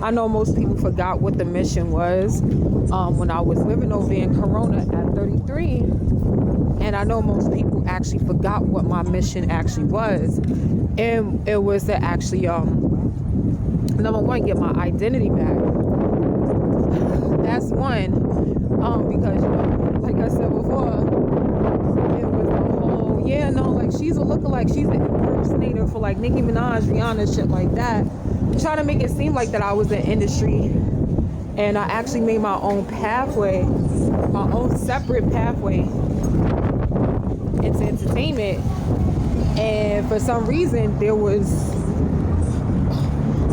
I know most people forgot what the mission was when I was living over in Corona at 33. And I know most people actually forgot what my mission actually was. And it was to actually, number one, get my identity back. That's one. Because, you know, like I said before, it was the whole, yeah, no, like she's a lookalike. She's an impersonator for like Nicki Minaj, Rihanna, shit like that. Trying to make it seem like that I was in industry. And I actually made my own pathway, my own separate pathway into entertainment. And for some reason, there was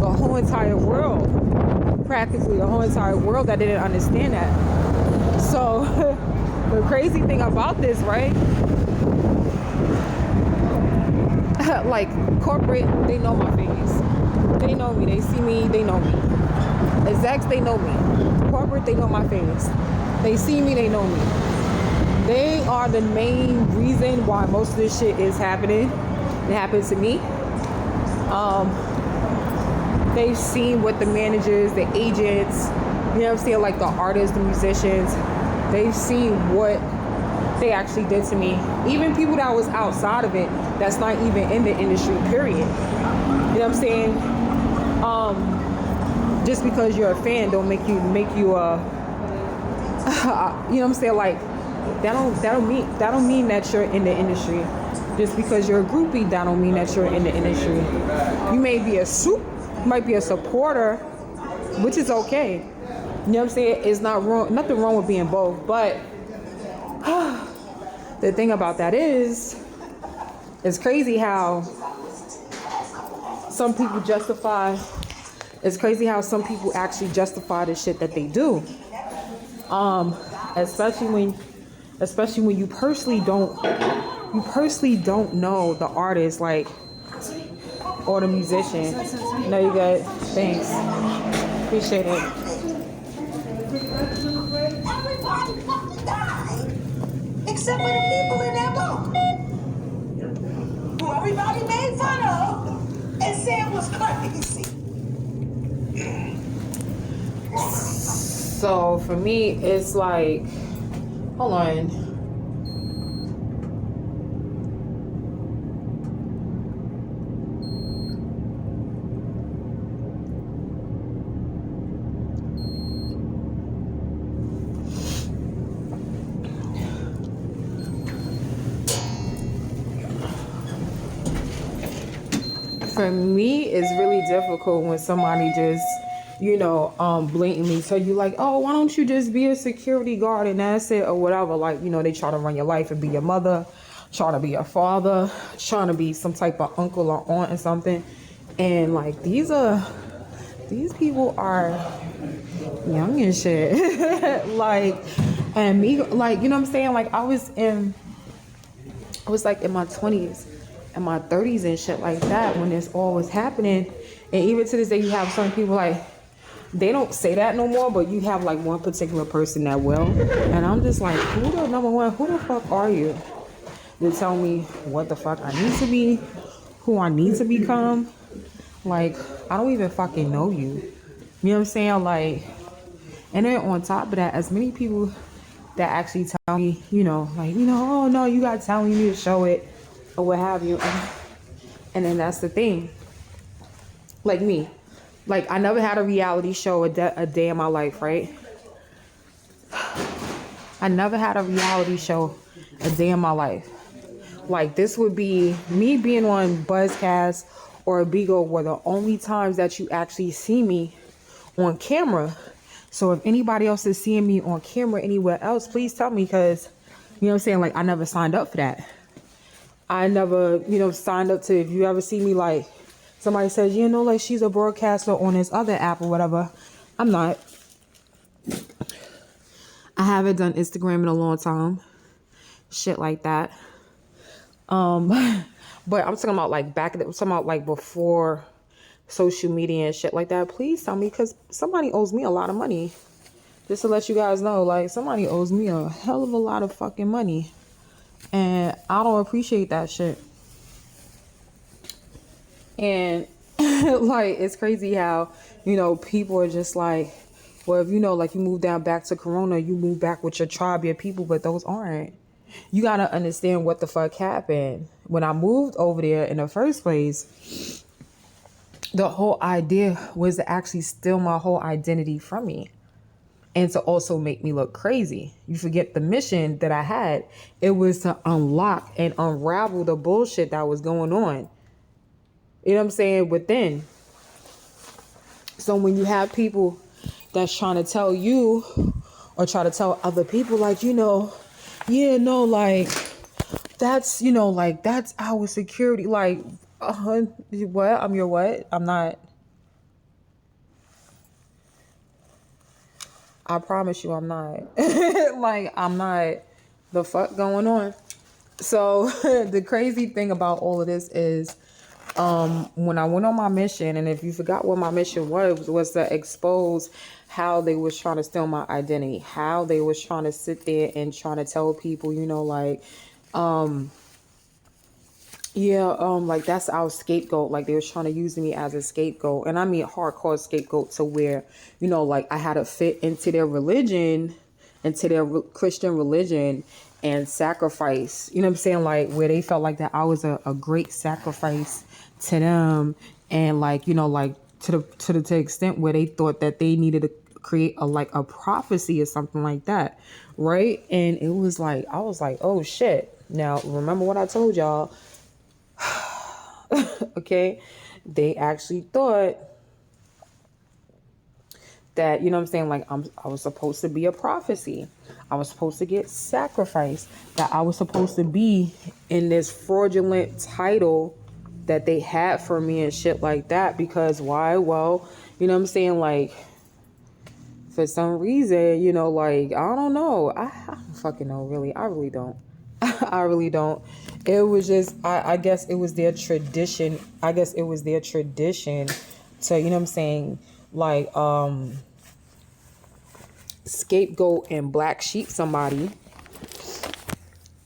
a whole entire world, practically a whole entire world that didn't understand that. So the crazy thing about this, right? Like corporate, they know my face. They know me. They see me. They know me. Execs, they know me. Corporate, they know my face. They see me. They know me. They are the main reason why most of this shit is happening. It happens to me. They've seen what the managers, the agents, you know what I'm saying, like the artists, the musicians, they've seen what they actually did to me. Even people that was outside of it, that's not even in the industry, period. You know what I'm saying? Just because you're a fan don't make you you know what I'm saying, like that don't mean that you're in the industry. Just because you're a groupie, that don't mean that you're in the industry. You may be might be a supporter, which is okay. You know what I'm saying? It's not wrong, nothing wrong with being both. But the thing about that is, it's crazy how some people actually justify the shit that they do. Especially when you personally don't know the artist, like, or the musician. No, you good. Thanks. Appreciate it. Everybody fucking died, except for the people in that boat, who everybody made fun of and said was crazy. So for me, it's like, hold on. For me, it's really difficult when somebody just, blatantly tell you like, oh, why don't you just be a security guard and that's it, or whatever. Like, they try to run your life and be your mother, try to be your father, trying to be some type of uncle or aunt or something. And like, these people are young and shit. Like, and me, like, you know what I'm saying? Like, I was like in my 20s and my 30s and shit like that when this all was happening. And even to this day, you have some people like, they don't say that no more, but you have like one particular person that will. And I'm just like, who the fuck are you to tell me what the fuck I need to be, who I need to become? Like, I don't even fucking know you. You know what I'm saying? Like, and then on top of that, as many people that actually tell me, oh no, you got talent, you need to show it, or what have you. And then that's the thing. Like me. Like, I never had a reality show a day in my life, right? I never had a reality show a day in my life. Like, this would be me being on Buzzcast or Bigo were the only times that you actually see me on camera. So if anybody else is seeing me on camera anywhere else, please tell me, because, you know what I'm saying? Like, I never signed up for that. I never, signed up to, if you ever see me, like, somebody says, like she's a broadcaster on this other app or whatever. I'm not. I haven't done Instagram in a long time. Shit like that. But I'm talking about like I'm talking about like before social media and shit like that. Please tell me, because somebody owes me a lot of money. Just to let you guys know, like, somebody owes me a hell of a lot of fucking money. And I don't appreciate that shit. And like, it's crazy how, people are just like, well, if like you move down back to Corona, you move back with your tribe, your people, but those aren't. You gotta understand what the fuck happened. When I moved over there in the first place, the whole idea was to actually steal my whole identity from me and to also make me look crazy. You forget the mission that I had. It was to unlock and unravel the bullshit that was going on. You know what I'm saying? Within. So when you have people that's trying to tell you or try to tell other people, like, yeah, no, like, that's, like, that's our security. Like, what? I'm your what? I'm not. I promise you I'm not. Like, I'm not. The fuck going on? So the crazy thing about all of this is when I went on my mission, and if you forgot what my mission was to expose how they was trying to steal my identity, how they was trying to sit there and trying to tell people, like, like that's our scapegoat. Like they was trying to use me as a scapegoat. And I mean hardcore scapegoat to where, like I had to fit into their religion, into their Christian religion and sacrifice, you know what I'm saying? Like where they felt like that I was a great sacrifice to them. And like, like to the extent where they thought that they needed to create a prophecy or something like that. Right. And it was like, I was like, oh shit. Now, remember what I told y'all? Okay, they actually thought that, you know what I'm saying, like I was supposed to be a prophecy. I was supposed to get sacrificed, that I was supposed to be in this fraudulent title that they had for me and shit like that. Because why? Well, you know what I'm saying, like for some reason, like I don't know. I don't fucking know, really. I really don't. I really don't. It was just, I guess it was their tradition. I guess it was their tradition to, you know what I'm saying, like, scapegoat and black sheep somebody.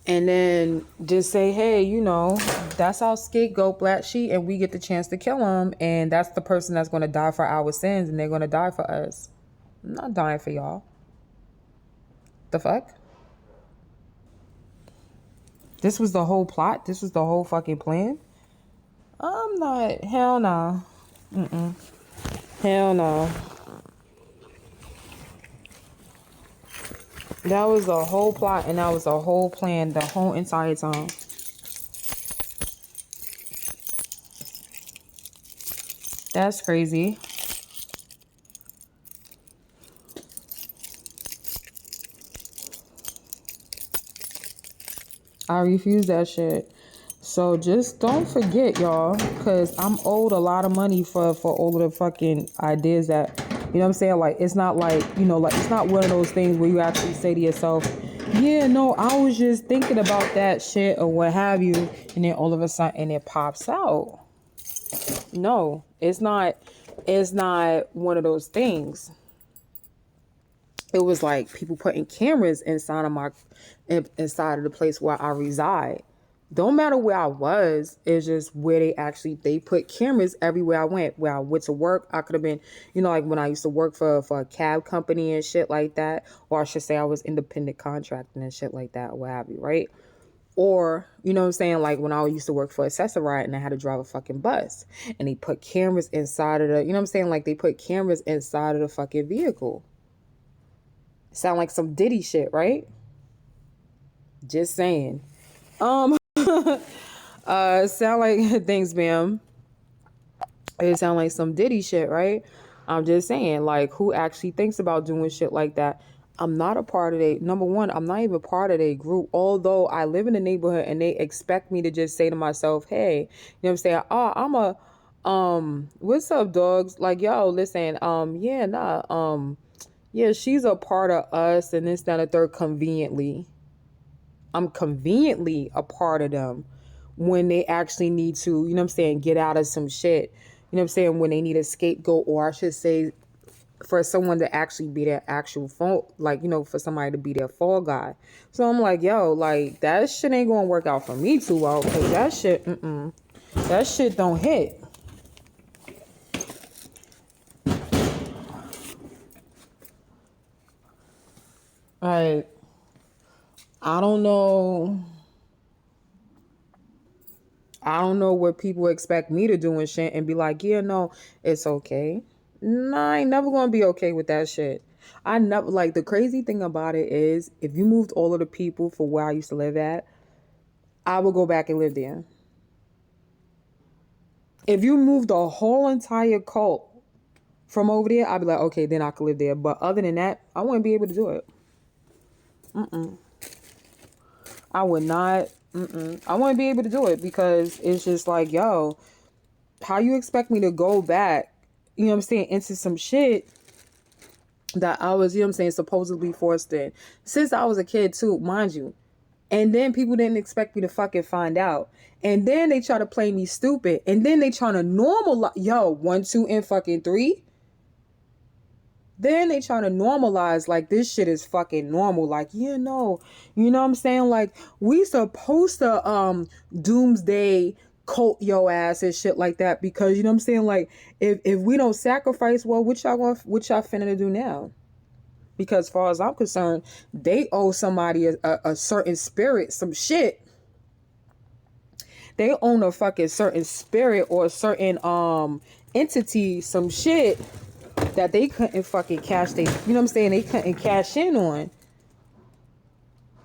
And then just say, hey, that's our scapegoat, black sheep, and we get the chance to kill him. And that's the person that's going to die for our sins, and they're going to die for us. I'm not dying for y'all. The fuck? This was the whole plot? This was the whole fucking plan? I'm not. Hell no. Hell no. That was the whole plot and that was the whole plan the whole entire time. That's crazy. I refuse that shit. So just don't forget, y'all, because I'm owed a lot of money for all of the fucking ideas that, you know what I'm saying? Like, it's not like, like, it's not one of those things where you actually say to yourself, yeah, no, I was just thinking about that shit or what have you. And then all of a sudden it pops out. No, it's not one of those things. It was like people putting cameras inside of the place where I reside. Don't matter where I was, it's just where they put cameras everywhere I went. Where I went to work, I could have been, like when I used to work for a cab company and shit like that. Or I should say I was independent contracting and shit like that, or what have you, right? Or, you know what I'm saying, like when I used to work for Accessorite and I had to drive a fucking bus. And they put cameras inside of the, you know what I'm saying, like they put cameras inside of the fucking vehicle. Sound like some Diddy shit, right? Just saying. Sound like things, ma'am. It sound like some Diddy shit, right? I'm just saying, like, who actually thinks about doing shit like that? I'm not a part of number one, I'm not even part of a group, although I live in a neighborhood and they expect me to just say to myself, hey, you know what I'm saying? Oh, I'm what's up, dogs? Like, yo, listen, yeah, she's a part of us and this, that, and the third conveniently. I'm conveniently a part of them when they actually need to, you know what I'm saying, get out of some shit. You know what I'm saying? When they need a scapegoat, or I should say for someone to actually be their actual fault, like, for somebody to be their fall guy. So I'm like, yo, like that shit ain't gonna work out for me too well, because that shit don't hit. Like, I don't know. I don't know what people expect me to do and shit and be like, yeah, no, it's okay. Nah, I ain't never gonna be okay with that shit. I never, like, the crazy thing about it is if you moved all of the people for where I used to live at, I would go back and live there. If you moved the whole entire cult from over there, I'd be like, okay, then I could live there. But other than that, I wouldn't be able to do it. I would not. I wouldn't be able to do it because it's just like, yo, how you expect me to go back, you know what I'm saying, into some shit that I was, you know what I'm saying, supposedly forced in. Since I was a kid too, mind you. And then people didn't expect me to fucking find out. And then they try to play me stupid. And then they trying to normalize, yo, 1, 2, and fucking 3. Then they trying to normalize like this shit is fucking normal. Like, yeah, no. You know what I'm saying? Like, we supposed to doomsday cult your ass and shit like that. Because you know what I'm saying? Like, if we don't sacrifice, well, what y'all finna to do now? Because as far as I'm concerned, they owe somebody a certain spirit, some shit. They own a fucking certain spirit or a certain entity, some shit that they couldn't fucking cash they, you know what I'm saying, they couldn't cash in on.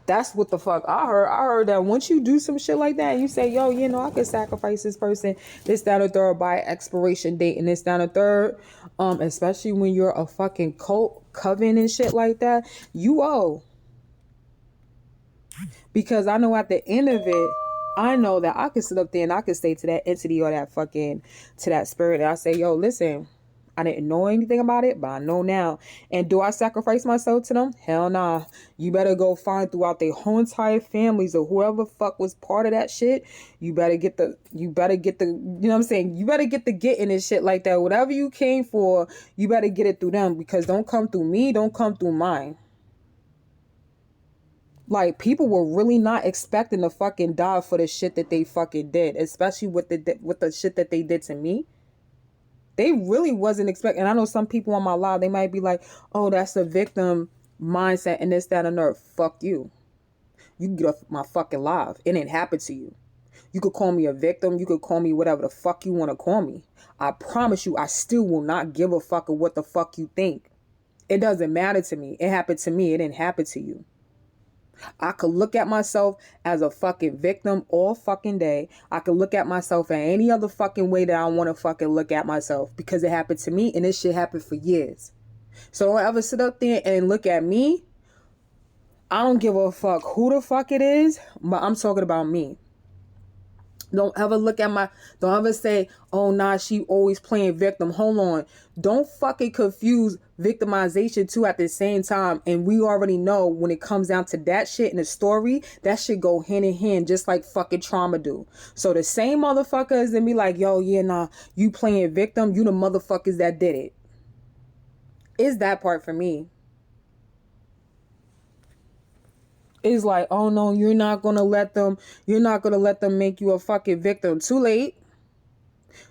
That's what the fuck I heard. I heard that once you do some shit like that and you say, yo, you know, I could sacrifice this person, this, that, or third by expiration date and this, that, or third, especially when you're a fucking cult coven and shit like that, you owe. Because I know at the end of it, I know that I can sit up there and I can say to that entity or that fucking, to that spirit, and I say, yo, listen, I didn't know anything about it, but I know now. And do I sacrifice myself to them? Hell nah. You better go find throughout their whole entire families or whoever fuck was part of that shit. You better get the, you know what I'm saying? You better get the getting and shit like that. Whatever you came for, you better get it through them, because don't come through me, don't come through mine. Like, people were really not expecting to fucking die for the shit that they fucking did, especially with the shit that they did to me. They really wasn't expecting. And I know some people on my live, they might be like, oh, that's a victim mindset and this, that, and that. Fuck you. You can get off my fucking live. It didn't happen to you. You could call me a victim. You could call me whatever the fuck you want to call me. I promise you, I still will not give a fuck of what the fuck you think. It doesn't matter to me. It happened to me. It didn't happen to you. I could look at myself as a fucking victim all fucking day. I could look at myself in any other fucking way that I want to fucking look at myself, because it happened to me and this shit happened for years. So don't ever sit up there and look at me. I don't give a fuck who the fuck it is, but I'm talking about me. Don't ever don't ever say, oh nah, she always playing victim. Hold on. Don't fucking confuse victimization too at the same time. And we already know when it comes down to that shit in the story, that shit go hand in hand, just like fucking trauma do. So the same motherfuckers and be like, yo, yeah, nah, you playing victim, you the motherfuckers that did it. It's that part for me. Is like, oh no, you're not gonna let them make you a fucking victim. Too late.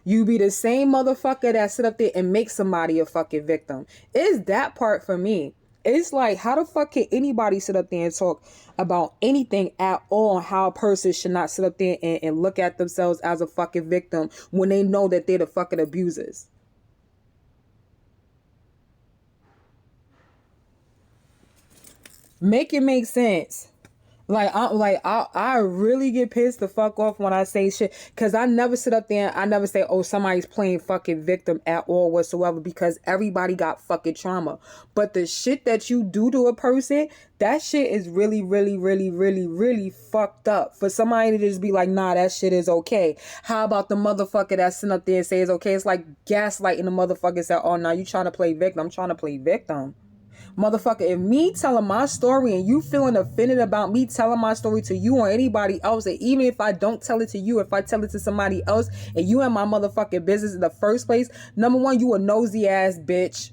You be the same motherfucker that sit up there and make somebody a fucking victim. Is that part for me. It's like, how the fuck can anybody sit up there and talk about anything at all on how a person should not sit up there and look at themselves as a fucking victim when they know that they're the fucking abusers? Make it make sense. I really get pissed the fuck off when I say shit, because I never sit up there and I never say, oh, somebody's playing fucking victim at all whatsoever, because everybody got fucking trauma. But the shit that you do to a person, that shit is really, really, really, really, really fucked up. For somebody to just be like, nah, that shit is okay. How about the motherfucker that's sitting up there and say it's okay? It's like gaslighting the motherfucker and say, oh, nah, you trying to play victim. I'm trying to play victim. Motherfucker, if me telling my story and you feeling offended about me telling my story to you or anybody else, and even if I don't tell it to you, if I tell it to somebody else and you in my motherfucking business in the first place, number one, you a nosy ass bitch.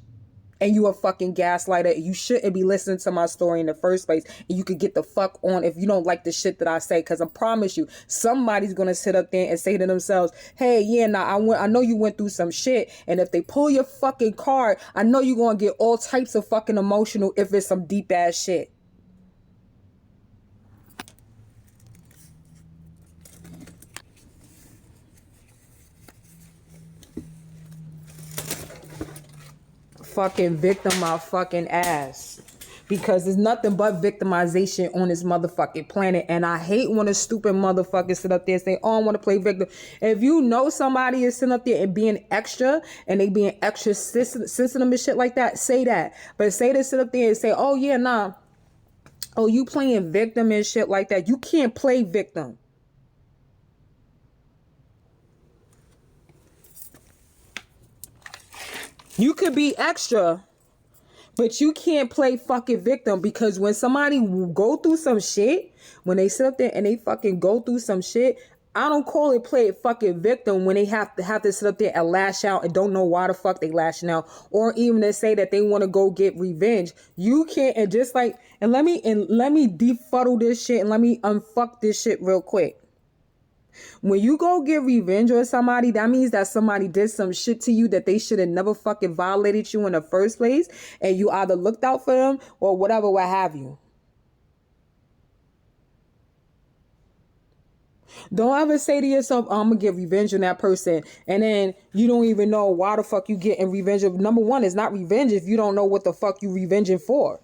And you a fucking gaslighter. You shouldn't be listening to my story in the first place. And you could get the fuck on if you don't like the shit that I say. Because I promise you, somebody's going to sit up there and say to themselves, hey, yeah, nah, I know you went through some shit. And if they pull your fucking card, I know you're going to get all types of fucking emotional if it's some deep ass shit. fucking victim my fucking ass. Because there's nothing but victimization on this motherfucking planet. And I hate when a stupid motherfucker sit up there and say, oh, I want to play victim. If you know somebody is sitting up there and being extra and they being extra sensitive and shit like that, say that. But say to sit up there and say, oh yeah, nah. Oh, you playing victim and shit like that. You can't play victim. You could be extra, but you can't play fucking victim, because when somebody go through some shit, when they sit up there and they fucking go through some shit, I don't call it play fucking victim when they have to sit up there and lash out and don't know why the fuck they lashing out, or even to say that they want to go get revenge. You can't. And just like, and let me defuddle this shit and let me unfuck this shit real quick. When you go get revenge on somebody, that means that somebody did some shit to you that they should have never fucking violated you in the first place, and you either looked out for them or whatever, what have you. Don't ever say to yourself, oh, I'm gonna get revenge on that person, and then you don't even know why the fuck you getting revenge. Number one, it's not revenge if you don't know what the fuck you revenging for.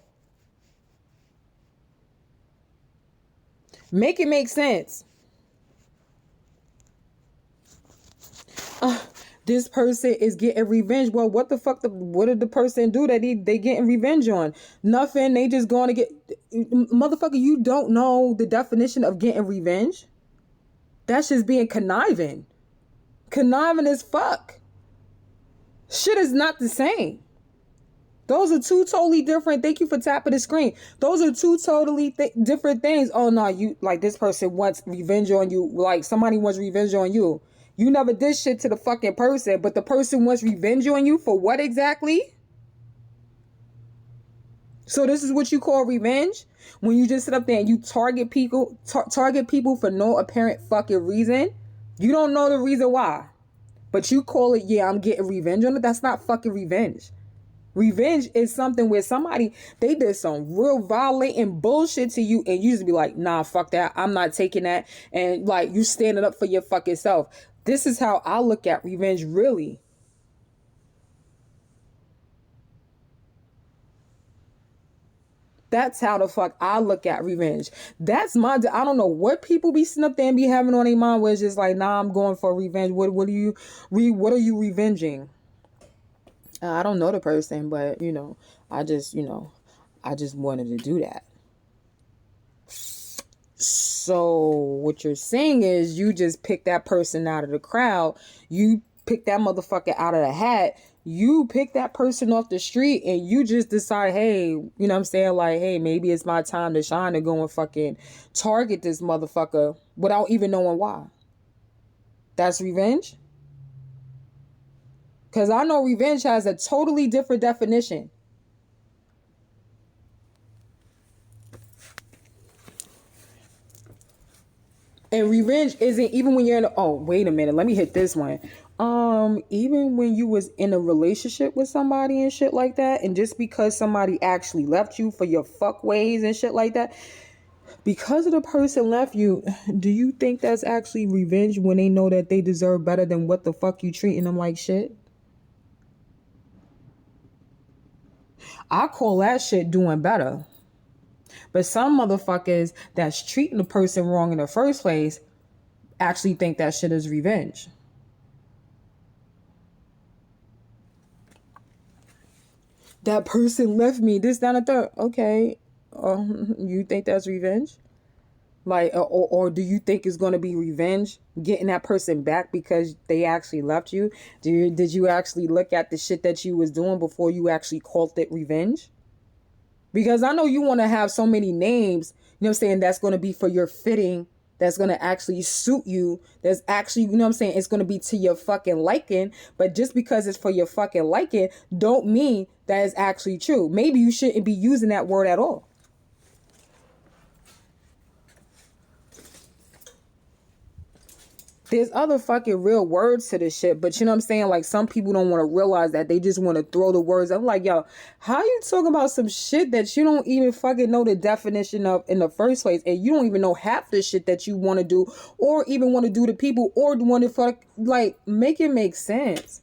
Make it make sense. This person is getting revenge. Well, what the fuck? What did the person do that they getting revenge on? Nothing. They just going to get... Motherfucker, you don't know the definition of getting revenge? That's just being conniving. Conniving as fuck. Shit is not the same. Those are two totally different... Thank you for tapping the screen. Those are two totally different things. Oh, no, you... Like, this person wants revenge on you. Like, somebody wants revenge on you. You never did shit to the fucking person, but the person wants revenge on you for what exactly? So this is what you call revenge? When you just sit up there and you target people for no apparent fucking reason? You don't know the reason why. But you call it, yeah, I'm getting revenge on it. That's not fucking revenge. Revenge is something where somebody, they did some real violating bullshit to you, and you just be like, nah, fuck that. I'm not taking that. And like, you standing up for your fucking self. This is how I look at revenge, really. That's how the fuck I look at revenge. That's my... I don't know what people be sitting up there and be having on their mind where it's just like, nah, I'm going for revenge. What are you revenging? I don't know the person, but I just wanted to do that. So what you're saying is you just pick that person out of the crowd. You pick that motherfucker out of the hat. You pick that person off the street and you just decide, hey, you know what I'm saying? Like, hey, maybe it's my time to shine, to go and fucking target this motherfucker without even knowing why. That's revenge? Because I know revenge has a totally different definition. And revenge isn't even when you're in oh, wait a minute, let me hit this one. Even when you was in a relationship with somebody and shit like that, and just because somebody actually left you for your fuck ways and shit like that, because of the person left you, do you think that's actually revenge when they know that they deserve better than what the fuck you treating them like shit? I call that shit doing better. But some motherfuckers that's treating the person wrong in the first place actually think that shit is revenge. That person left me, this, that, and the third. Okay. You think that's revenge? Like, or do you think it's going to be revenge getting that person back because they actually left you? Did you actually look at the shit that you was doing before you actually called it revenge? Because I know you want to have so many names, you know what I'm saying, that's going to be for your fitting, that's going to actually suit you, that's actually, you know what I'm saying, it's going to be to your fucking liking. But just because it's for your fucking liking, don't mean that it's actually true. Maybe you shouldn't be using that word at all. There's other fucking real words to this shit, but you know what I'm saying? Like, some people don't want to realize that. They just want to throw the words. I'm like, yo, how you talking about some shit that you don't even fucking know the definition of in the first place? And you don't even know half the shit that you want to do, or even want to do to people, or want to fuck, like, make it make sense.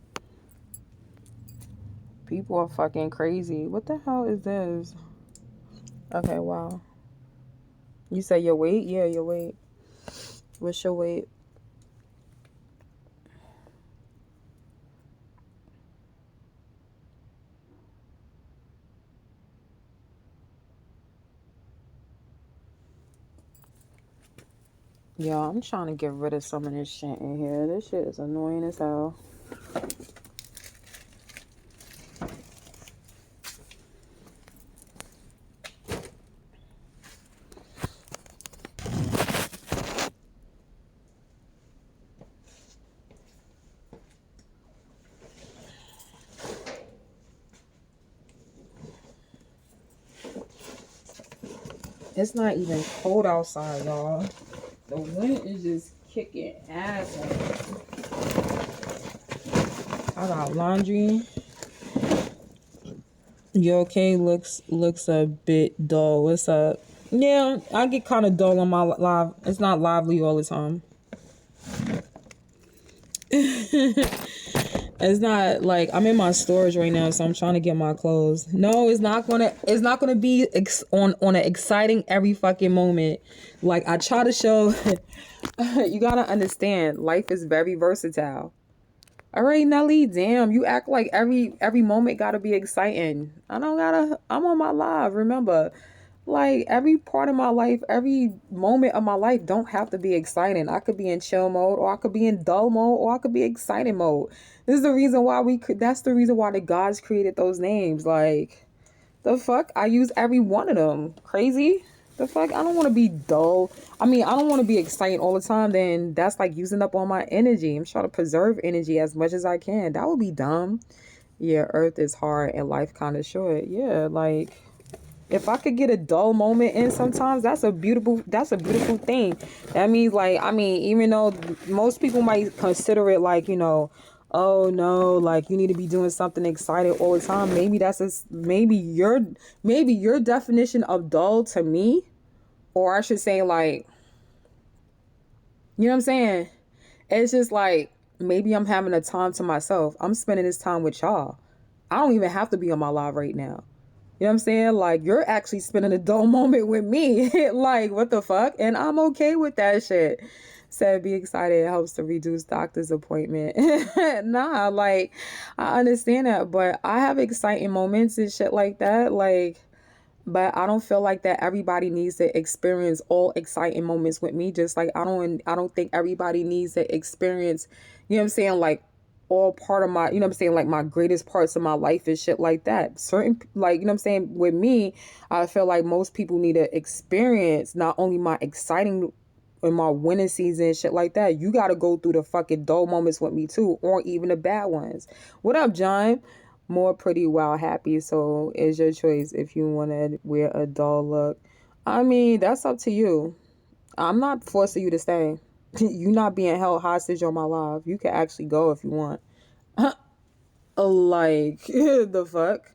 People are fucking crazy. What the hell is this? Okay, wow. You say your weight? Yeah, your weight. What's your weight? Yo, I'm trying to get rid of some of this shit in here. This shit is annoying as hell. It's not even cold outside, y'all. The wind is just kicking ass. I got laundry. You okay? Looks a bit dull. What's up? Yeah, I get kind of dull on my live. It's not lively all the time. It's not like I'm in my storage right now, so I'm trying to get my clothes. No, it's not gonna be on an exciting every fucking moment. Like I try to show. You gotta understand, life is very versatile. All right, Nelly, damn, you act like every moment gotta be exciting. I don't gotta. I'm on my live. Remember, like every part of my life, every moment of my life don't have to be exciting. I could be in chill mode, or I could be in dull mode, or I could be excited mode. This is the reason why we could. That's the reason why the gods created those names. Like the fuck, I use every one of them. Crazy. The fuck, I don't want to be dull. I mean, I don't want to be excited all the time. Then that's like using up all my energy. I'm trying to preserve energy as much as I can. That would be dumb. Yeah, Earth is hard and life kind of short. Yeah, like if I could get a dull moment in sometimes, that's a beautiful thing. That means like, I mean, even though most people might consider it like, oh no, like you need to be doing something exciting all the time. Maybe your definition of dull to me, or I should say like, you know what I'm saying? It's just like maybe I'm having a time to myself. I'm spending this time with y'all. I don't even have to be on my live right now. You know what I'm saying? Like, you're actually spending a dull moment with me. Like, what the fuck? And I'm okay with that shit. Said be excited. It helps to reduce doctor's appointment. Nah, like, I understand that. But I have exciting moments and shit like that. Like, but I don't feel like that everybody needs to experience all exciting moments with me. Just like I don't think everybody needs to experience, you know what I'm saying, like all part of my, you know what I'm saying, like my greatest parts of my life and shit like that. Certain, like, you know what I'm saying, with me, I feel like most people need to experience not only my exciting in my winning season and shit like that. You got to go through the fucking dull moments with me too, or even the bad ones. What up, John? More pretty while happy, so it's your choice if you want to wear a dull look. I mean, that's up to you. I'm not forcing you to stay. You not being held hostage on my live. You can actually go if you want. Like the fuck.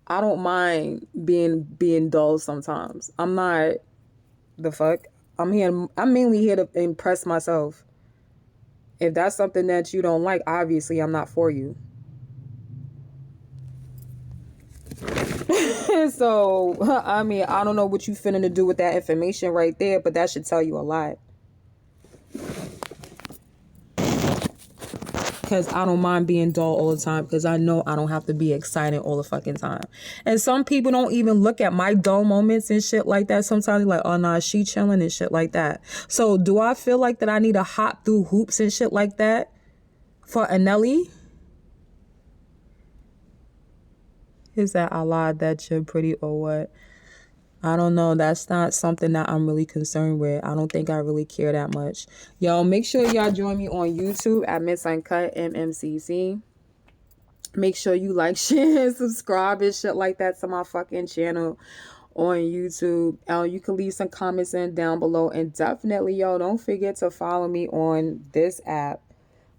I don't mind being dull sometimes. I'm not the fuck. I'm mainly here to impress myself. If that's something that you don't like, obviously I'm not for you. So, I mean, I don't know what you finna to do with that information right there, but that should tell you a lot. Because I don't mind being dull all the time, because I know I don't have to be excited all the fucking time. And some people don't even look at my dull moments and shit like that. Sometimes they're like, oh nah, she chilling and shit like that. So do I feel like that I need to hop through hoops and shit like that for Anelli? Is that I lied that you're pretty or what? I don't know. That's not something that I'm really concerned with. I don't think I really care that much. Yo, make sure y'all join me on YouTube at Miss Uncut MMCC. Make sure you like, share, and subscribe and shit like that to my fucking channel on YouTube. You can leave some comments in down below. And definitely, yo, don't forget to follow me on this app.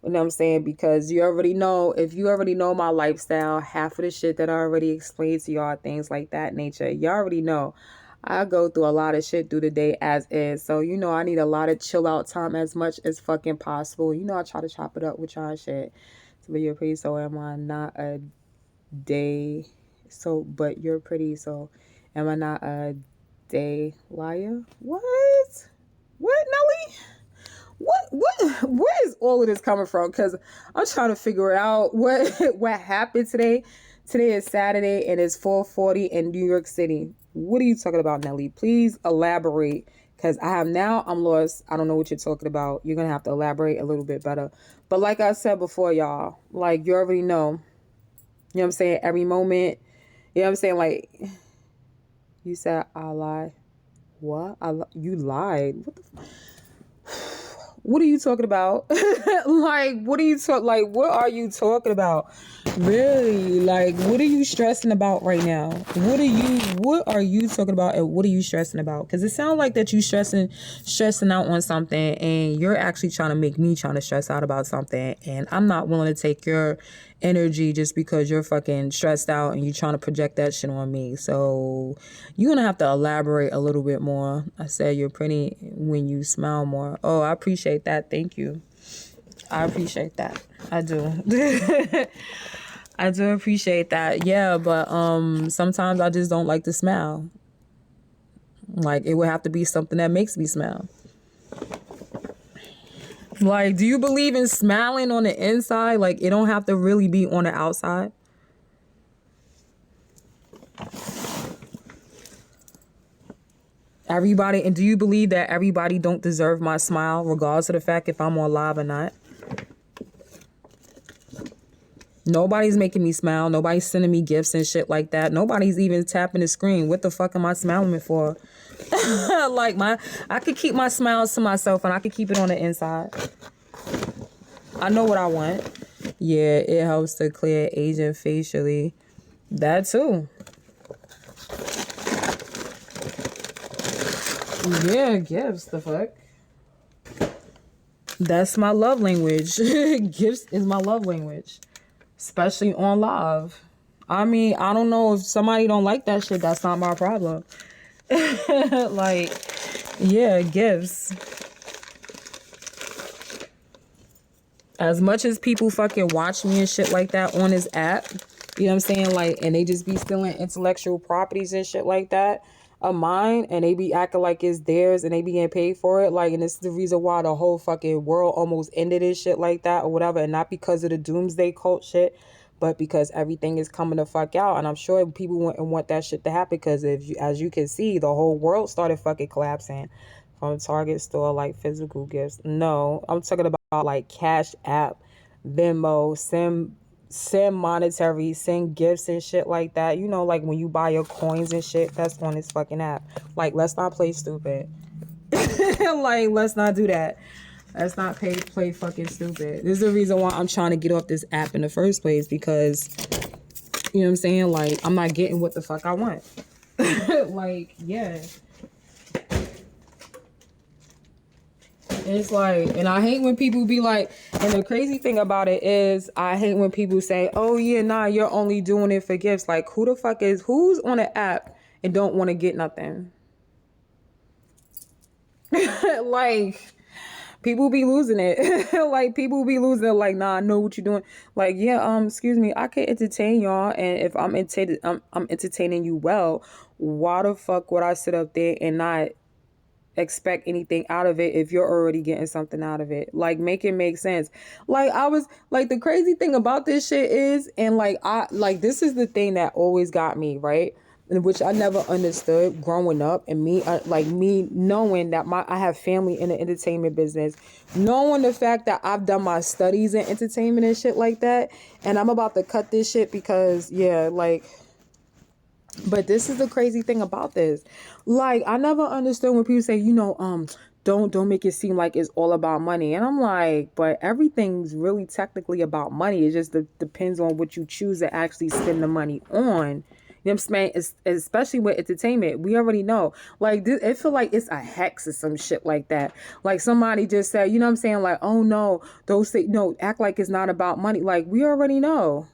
You know what I'm saying? Because you already know, if you already know my lifestyle, half of the shit that I already explained to y'all, things like that nature, y'all already know. I go through a lot of shit through the day as is. So, I need a lot of chill out time as much as fucking possible. I try to chop it up with y'all shit. To be your priest, so am I not a day. So, but you're pretty. So, am I not a day liar? What, Nelly? Where is all of this coming from? Because I'm trying to figure out what happened today. Today is Saturday and it's 4:40 in New York City. What are you talking about, Nelly? Please elaborate. Because I'm lost. I don't know what you're talking about. You're going to have to elaborate a little bit better. But like I said before, y'all, like you already know, you know what I'm saying? Every moment, you know what I'm saying? Like, you said I lie. What? You lied. What the What are you talking about? What are you talking about? Really? Like, what are you stressing about right now? What are you talking about and what are you stressing about? Because it sounds like that you stressing out on something and you're actually trying to make me trying to stress out about something. And I'm not willing to take your energy just because you're fucking stressed out and you're trying to project that shit on me. So you're gonna have to elaborate a little bit more. I said you're pretty when you smile more. Oh, I appreciate that. Thank you. I appreciate that. I do. I do appreciate that. Yeah, but sometimes I just don't like to smile. Like it would have to be something that makes me smile. Like, do you believe in smiling on the inside? Like, it don't have to really be on the outside. Everybody, and do you believe that everybody don't deserve my smile, regardless of the fact if I'm on live or not? Nobody's making me smile. Nobody's sending me gifts and shit like that. Nobody's even tapping the screen. What the fuck am I smiling for? I could keep my smiles to myself and I could keep it on the inside. I know what I want. Yeah, it helps to clear aging facially. That too. Yeah, gifts. The fuck? That's my love language. Gifts is my love language. Especially on live. I mean, I don't know if somebody don't like that shit. That's not my problem. Like, yeah, gifts. As much as people fucking watch me and shit like that on this app, you know what I'm saying? Like, and they just be stealing intellectual properties and shit like that of mine, and they be acting like it's theirs and they be getting paid for it. Like, and this is the reason why the whole fucking world almost ended and shit like that or whatever. And not because of the doomsday cult shit, but because everything is coming the fuck out. And I'm sure people want that shit to happen because as you can see, the whole world started fucking collapsing from Target store, like physical gifts. No, I'm talking about like Cash App, Venmo, send monetary, send gifts and shit like that. You know, like when you buy your coins and shit, that's on this fucking app. Like, let's not play stupid. Like, let's not do that. Let's not play fucking stupid. This is the reason why I'm trying to get off this app in the first place, because, you know what I'm saying? Like, I'm not getting what the fuck I want. Like, yeah. It's like, and I hate when people be like, and the crazy thing about it is, I hate when people say, oh yeah, nah, you're only doing it for gifts. Like, who's on an app and don't want to get nothing? Like, people be losing it. Like, people be losing it. Like, nah, I know what you're doing. Like, yeah, excuse me, I can entertain y'all, and if I'm entertaining you well, why the fuck would I sit up there and not expect anything out of it if you're already getting something out of it? Like, make it make sense. Like, I was like, the crazy thing about this shit is, and this is the thing that always got me, right? Which I never understood growing up, and me knowing that I have family in the entertainment business, knowing the fact that I've done my studies in entertainment and shit like that, and I'm about to cut this shit because, yeah, like, but this is the crazy thing about this. Like, I never understood when people say, don't make it seem like it's all about money. And I'm like, but everything's really technically about money. It just depends on what you choose to actually spend the money on. You know what I'm saying? Especially with entertainment. We already know. Like, it feel like it's a hex or some shit like that. Like, somebody just said, you know what I'm saying? Like, oh no, act like it's not about money. Like, we already know.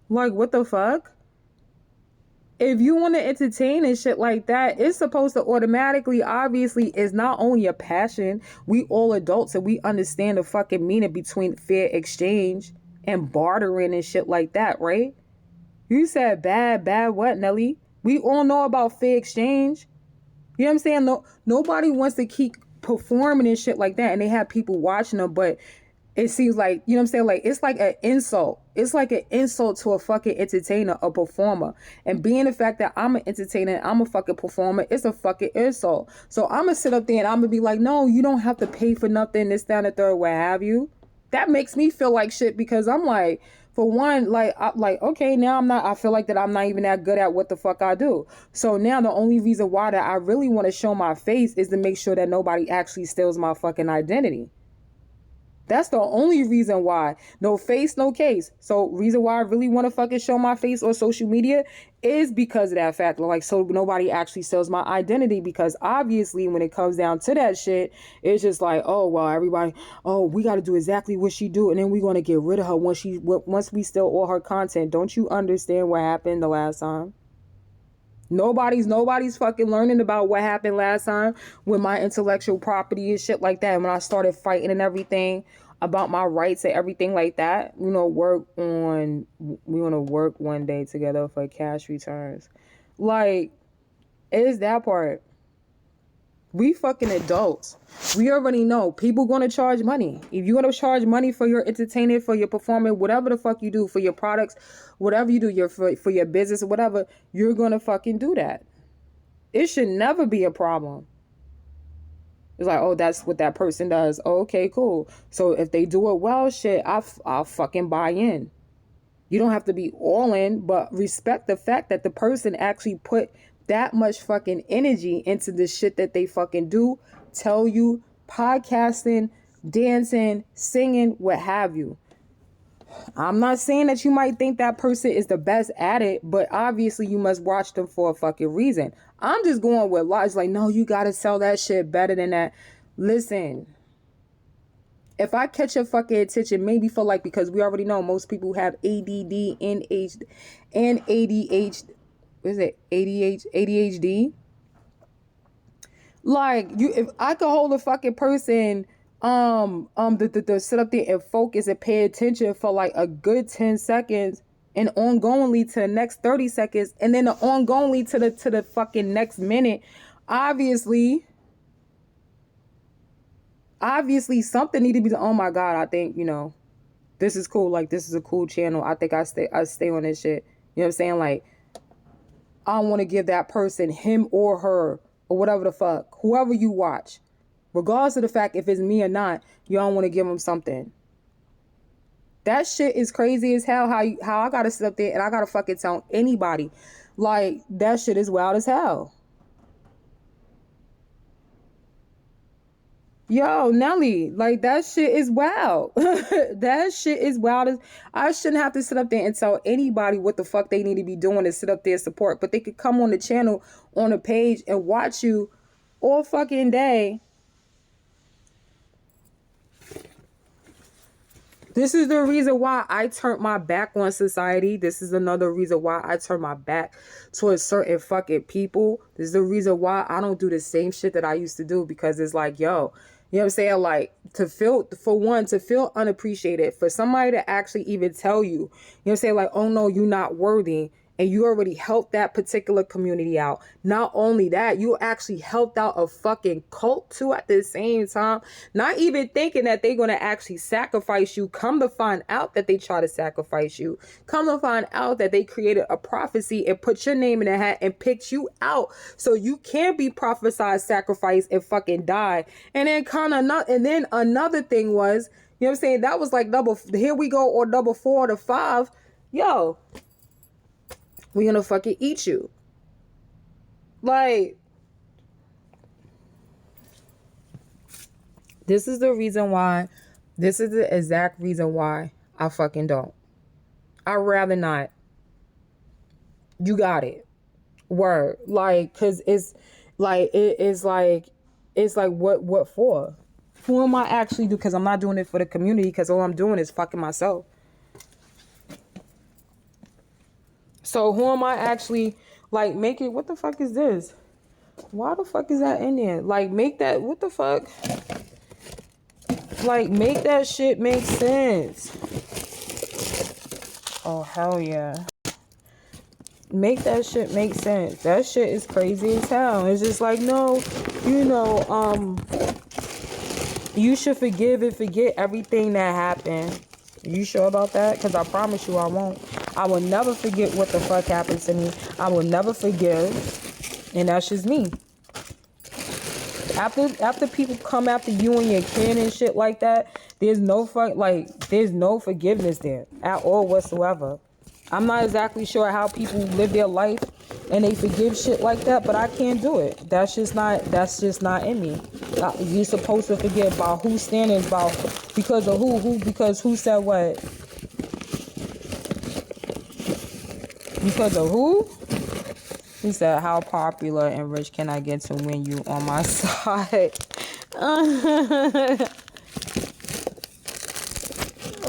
Like, what the fuck? If you want to entertain and shit like that, it's supposed to automatically, obviously, is not only a passion. We all adults and we understand the fucking meaning between fair exchange and bartering and shit like that, right? You said bad what, Nelly? We all know about fair exchange. You know what I'm saying? No, nobody wants to keep performing and shit like that, and they have people watching them, but it seems like, you know what I'm saying? Like, it's like an insult. It's like an insult to a fucking entertainer, a performer. And being the fact that I'm an entertainer, I'm a fucking performer, it's a fucking insult. So I'm gonna sit up there and I'm gonna be like, no, you don't have to pay for nothing, this, that, and the third, what have you. That makes me feel like shit, because I'm like, for one, like, okay, now I feel like that I'm not even that good at what the fuck I do. So now the only reason why that I really want to show my face is to make sure that nobody actually steals my fucking identity. That's the only reason why. No face, no case. So reason why I really want to fucking show my face on social media is because of that fact. Like, so nobody actually sells my identity, because obviously when it comes down to that shit, it's just like, oh, well, everybody, oh, we got to do exactly what she do, and then we're going to get rid of her once we steal all her content. Don't you understand what happened the last time? Nobody's fucking learning about what happened last time with my intellectual property and shit like that. When I started fighting and everything about my rights and everything like that, we want to work one day together for cash returns. Like, it is that part. We fucking adults. We already know people gonna charge money. If you gonna charge money for your entertainment, for your performance, whatever the fuck you do, for your products, whatever you do, for your business or whatever, you're gonna fucking do that. It should never be a problem. It's like, oh, that's what that person does. Oh, okay, cool. So if they do it well, shit, I'll fucking buy in. You don't have to be all in, but respect the fact that the person actually put that much fucking energy into the shit that they fucking do, tell you, podcasting, dancing, singing, what have you. I'm not saying that you might think that person is the best at it, but obviously you must watch them for a fucking reason. I'm just going with logic, like, no, you gotta sell that shit better than that. Listen, if I catch your fucking attention, maybe for like, because we already know most people have ADD and ADHD. What is it? ADHD. Like, if I could hold a fucking person, to sit up there and focus and pay attention for like a good 10 seconds, and ongoingly to the next 30 seconds, and then ongoingly to the fucking next minute, obviously something need to be, oh my God, I think, this is cool. Like, this is a cool channel. I think I stay on this shit. You know what I'm saying? Like, I want to give that person, him or her, or whatever the fuck, whoever you watch, regardless of the fact if it's me or not, you don't want to give them something. That shit is crazy as hell. How I gotta sit up there and I gotta fucking tell anybody, like, that shit is wild as hell. Yo, Nelly, like, that shit is wild. That shit is wild. I shouldn't have to sit up there and tell anybody what the fuck they need to be doing to sit up there and support. But they could come on the channel, on the page, and watch you all fucking day. This is the reason why I turned my back on society. This is another reason why I turned my back towards certain fucking people. This is the reason why I don't do the same shit that I used to do, because it's like, yo, you know what I'm saying? Like, to feel unappreciated, for somebody to actually even tell you, you know what I'm saying? Like, oh no, you're not worthy. And you already helped that particular community out. Not only that, you actually helped out a fucking cult too at the same time. Not even thinking that they're going to actually sacrifice you. Come to find out that they try to sacrifice you. Come to find out that they created a prophecy and put your name in a hat and picked you out so you can be prophesied, sacrificed, and fucking die. And then another thing was, you know what I'm saying? That was like here we go, or number 4 to 5. Yo, we're gonna fucking eat you. Like, this is the exact reason why I fucking don't. I'd rather not. You got it. Word. Like, cause it's like, what for? Who am I actually do? Cause I'm not doing it for the community, cause all I'm doing is fucking myself. So who am I actually, like, make it? What the fuck is this? Why the fuck is that in there? Like, make that, what the fuck? Like, make that shit make sense. Oh, hell yeah. make that shit make sense. That shit is crazy as hell. It's just like, no, you know, you should forgive and forget everything that happened. You sure about that? Because I promise you I won't. I will never forget what the fuck happened to me. I will never forgive. And that's just me. After people come after you and your kid and shit like that, there's no forgiveness there at all whatsoever. I'm not exactly sure how people live their life and they forgive shit like that, but I can't do it. That's just not in me. You're supposed to forgive about who's standing, about because of because who said what? Because of who? He said, how popular and rich can I get to win you on my side?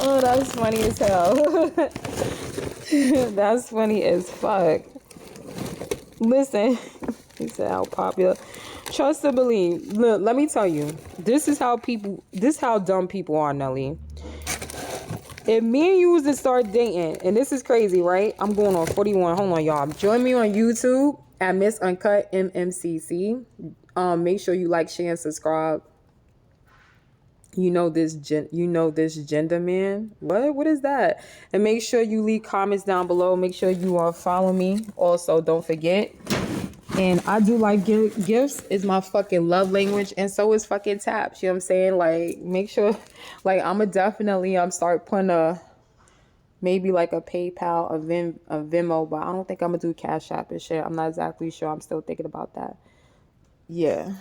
Oh, that's funny as hell. That's funny as fuck. Listen, he said, how popular. Trust and believe. Look, let me tell you. This is how dumb people are, Nelly. If me and you was to start dating, and this is crazy, right? I'm going on 41. Hold on, y'all. Join me on YouTube at Miss Uncut MMCC. Make sure you like, share, and subscribe. You know this gender man. What is that? And make sure you leave comments down below. Make sure you follow me. Also, don't forget. And I do like gifts. Is my fucking love language, and so is fucking taps. You know what I'm saying? Like, make sure, like, I'ma definitely start putting maybe like a PayPal, a Venmo, but I don't think I'm gonna do Cash App and shit. I'm not exactly sure. I'm still thinking about that. Yeah.